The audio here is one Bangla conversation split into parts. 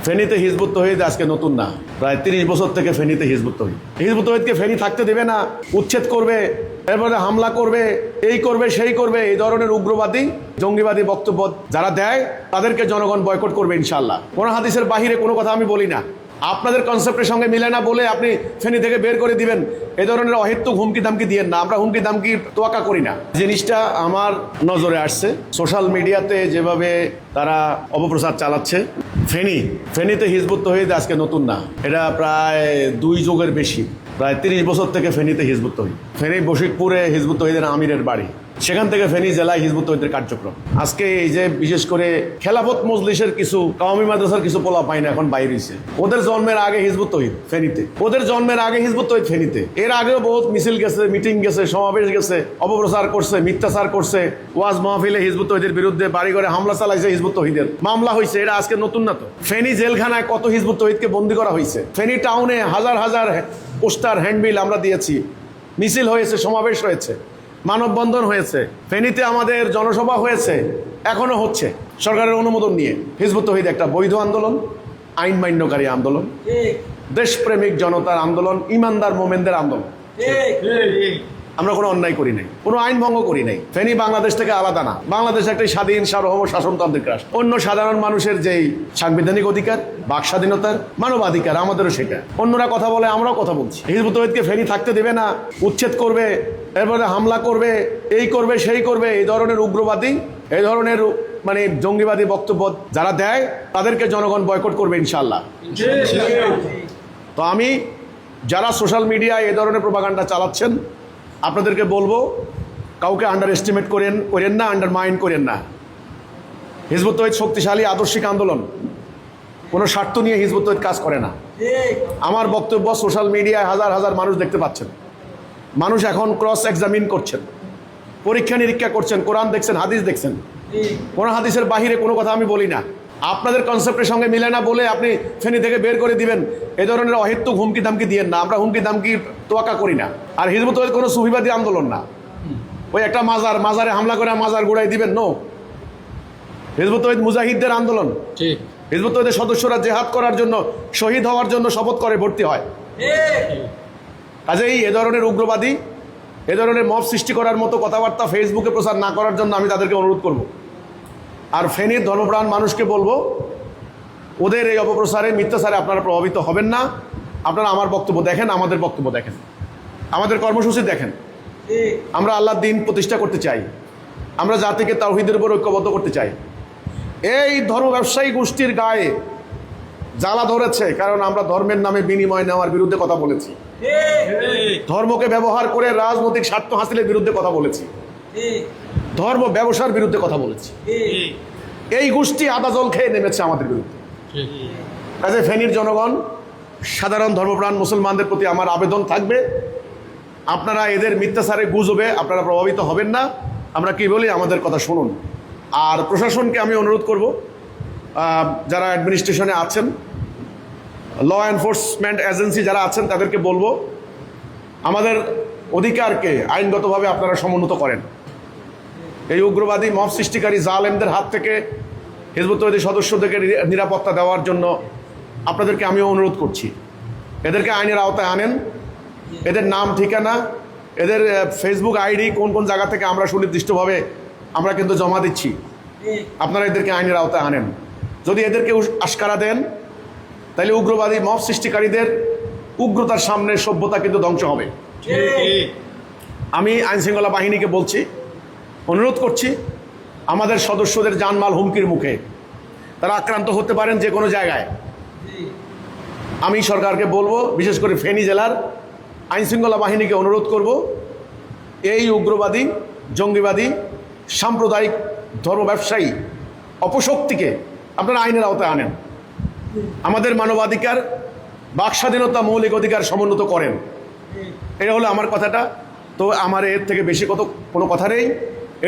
ফেনীতে হিজবুত তৌহিদ আজকে নতুন না, প্রায় 30 বছর থেকে ফেনীতে হিজবুত তৌহিদ। হিজবুত তৌহিদকে ফেনী থাকতে দেবে না, উচ্ছেদ করবে, এরপরে হামলা করবে, এই করবে সেই করবে, এই ধরনের উগ্রবাদী জঙ্গিবাদী বক্তব্য যারা দেয় তাদেরকে জনগণ বয়কট করবে ইনশাআল্লাহ। কোন হাদিসের বাহিরে কোনো কথা আমি বলি না। আপনাদের কনসেপ্টের সঙ্গে মিলে না বলে আপনি ফেনী থেকে বের করে দিবেন, এই ধরনের অহেতুক হুমকি দামকি দিয়েন না। আমরা হুমকি দামকি তোয়াক্কা করি না। জিনিসটা আমার নজরে আসছে, সোশ্যাল মিডিয়াতে যেভাবে তারা অপপ্রচার চালাচ্ছে। ফেনীতে হিজবুত তৌহিদ আজকে নতুন না, এটা প্রায় 2 যুগের বেশি, প্রায় 30 বছর থেকে ফেনীতে হিজবুত তৌহিদ। ফেনী বশিকপুরে হিজবুত তৌহিদের আমিরের বাড়ি, সেখান থেকে ফেনী জেলায় হিজবুত তৌহিদের কার্যক্রম। আজকে এই যে বিশেষ করে খেলাফত মজলিসের কিছু কওমি মাদ্রাসার কিছু পোলা পাই না এখন বাইরে হয়েছে, ওদের জন্মের আগে হিজবুত তৌহিদ ফেনীতে, ওদের জন্মের আগে হিজবুত তৌহিদ ফেনীতে। এর আগেও বহুত মিছিল গেছে, মিটিং গেছে, সমাবেশ গেছে, অপপ্রচার করছে, মিথ্যাচার করছে, ওয়াজ মাহফিলে হিজবুত তৌহিদের বিরুদ্ধে বাড়ি ঘরে হামলা চালাইছে, হিজবুত তৌহিদের মামলা হয়েছে। এটা আজকে নতুন না তো। ফেনী জেলখানায় কত হিজবুত তৌহিদকে বন্দী করা হয়েছে। ফেনী টাউনে হাজার হাজার পোস্টার হ্যান্ডবিল আমরা দিয়েছি, মিছিল হয়েছে, সমাবেশ হয়েছে, মানববন্ধন হয়েছে। ফেনীতে আমাদের জনসভা হয়েছে, এখনো হচ্ছে সরকারের অনুমোদন নিয়ে। হিজবুত তৌহিদ একটা বৈধ আন্দোলন, আইন মান্যকারী আন্দোলন, দেশপ্রেমিক জনতার আন্দোলন, ইমানদার মোমেনদের আন্দোলন। আমরা কোনো অন্যায় করি নাই, কোনো আইন ভঙ্গ করি নাই। ফেনী বাংলাদেশ থেকে আলাদা না। বাংলাদেশ একটা স্বাধীন সার্বভৌম শাসনতান্ত্রিক রাষ্ট্র। অন্য সাধারণ মানুষের যেই সাংবিধানিক অধিকার, বাক স্বাধীনতার, মানবাধিকার, আমাদেরও সেটা। অন্যরা কথা বলে, আমরাও কথা বলছি। হিজবুত তৌহিদকে ফেনী থাকতে দেবে না, উচ্ছেদ করবে, এরপরে হামলা করবে, এই করবে সেই করবে, এই ধরনের উগ্রবাদী, এই ধরনের মানে জঙ্গিবাদী বক্তব্য যারা দেয় তাদেরকে জনগণ বয়কট করবে ইনশাআল্লাহ। তো আমি যারা সোশ্যাল মিডিয়ায় এই ধরনের প্রোপাগান্ডা চালাচ্ছেন, আপনাদেরকে বলবো, কাউকে আন্ডার এস্টিমেট করেন না, আন্ডারমাইন করেন না। হিজবুত তৌহিদ শক্তিশালী আদর্শিক আন্দোলন, কোনো স্বার্থ নিয়ে হিজবুত তৌহিদ কাজ করে না। আমার বক্তব্য সোশ্যাল মিডিয়ায় হাজার হাজার মানুষ দেখতে পাচ্ছেন। মানুষ এখন ক্রস এক্সামিন করছেন, পরীক্ষা নিরীক্ষা করছেন, কোরআন দেখছেন, হাদিস দেখছেন। কোন হাদিসের বাহিরে কোনো কথা আমি বলি না। আপনাদের কনসেপ্টের সঙ্গে মিলে না বলে আপনি ফেনী থেকে বের করে দিবেন, এই ধরনের অহেতুক হুমকি দামকি দিয়েন না। আমরা হুমকি দামকি তোয়াক্কা করি না। আর হিজবুত তৌহিদ কোনো সুফিবাদী আন্দোলন না। ওই একটা মাজারে হামলা করে মাজার গুড়াই দিবেন, নো। হিজবুত তৌহিদ মুজাহিদদের আন্দোলন। হিজবুত তৌহিদের সদস্যরা জেহাদ করার জন্য, শহীদ হওয়ার জন্য শপথ করে ভর্তি হয়। কাজেই এ ধরনের উগ্রবাদী, এ ধরনের মব সৃষ্টি করার মতো কথাবার্তা ফেসবুকে প্রচার না করার জন্য আমি তাদেরকে অনুরোধ করব। আর ফেনীর ধর্মপ্রাণ মানুষকে বলবো, ওদের এই অপপ্রচারে, মিথ্যাচারে আপনারা প্রভাবিত হবেন না। আপনারা আমার বক্তব্য দেখেন, আমাদের বক্তব্য দেখেন, আমাদের কর্মসূচি দেখেন। আমরা আল্লাহর দ্বীন প্রতিষ্ঠা করতে চাই, আমরা জাতিকে তাওহীদের উপর ঐক্যবদ্ধ করতে চাই। এই ধর্ম ব্যবসায়ী গোষ্ঠীর গায়ে জ্বালা ধরেছে, কারণ আমরা ধর্মের নামে বিনিময় নেওয়ার বিরুদ্ধে কথা বলেছি, ধর্মকে ব্যবহার করে রাজনৈতিক স্বার্থ হাসিলের বিরুদ্ধে কথা বলেছি, ধর্ম ব্যবসার বিরুদ্ধে কথা বলেছি। এই গোষ্ঠী আদা জল খেয়ে নেমেছে আমাদের বিরুদ্ধে। কাজে ফেনীর জনগণ, সাধারণ ধর্মপ্রাণ মুসলমানদের প্রতি আমার আবেদন থাকবে, আপনারা এদের মিথ্যাচারে গুজবে আপনারা প্রভাবিত হবেন না। আমরা কি বলি, আমাদের কথা শুনুন। আর প্রশাসনকে আমি অনুরোধ করব, যারা অ্যাডমিনিস্ট্রেশনে আছেন, ল এনফোর্সমেন্ট এজেন্সি যারা আছেন, তাদেরকে বলবো, আমাদের অধিকারকে আইনগতভাবে আপনারা সমুন্নত করেন। এই উগ্রবাদী মব সৃষ্টিকারী জালেমদের হাত থেকে হিজবুত তৌহিদের সদস্যদেরকে নিরাপত্তা দেওয়ার জন্য আপনাদেরকে আমিও অনুরোধ করছি। এদেরকে আইনের আওতায় আনেন। এদের নাম, ঠিকানা, এদের ফেসবুক আইডি কোন কোন জায়গা থেকে আমরা সুনির্দিষ্টভাবে আমরা কিন্তু জমা দিচ্ছি। আপনারা এদেরকে আইনের আওতায় আনেন। যদি এদেরকে আশকারা দেন, তাহলে উগ্রবাদী মব সৃষ্টিকারীদের উগ্রতার সামনে সভ্যতা কিন্তু ধ্বংস হবে। আমি আইনশৃঙ্খলা বাহিনীকে বলছি, অনুরোধ করছি, আমাদের সদস্যদের জানমাল হুমকির মুখে, তারা আক্রান্ত হতে পারেন যে কোনো জায়গায়। আমি সরকারকে বলবো, বিশেষ করে ফেনী জেলার আইনশৃঙ্খলা বাহিনীকে অনুরোধ করব, এই উগ্রবাদী, জঙ্গিবাদী, সাম্প্রদায়িক ধর্ম ব্যবসায়ী অপশক্তিকে আপনারা আইনের আওতায় আনেন। আমাদের মানবাধিকার, বাক স্বাধীনতা, মৌলিক অধিকার সমুন্নত করেন। এটা হলো আমার কথাটা। তো আমার এর থেকে বেশি কোনো কথা নেই।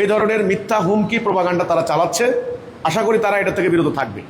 এই ধরনের মিথ্যা হুমকি প্রোপাগান্ডা তারা চালাচ্ছে, আশা করি তারা এটা থেকে বিরত থাকবে।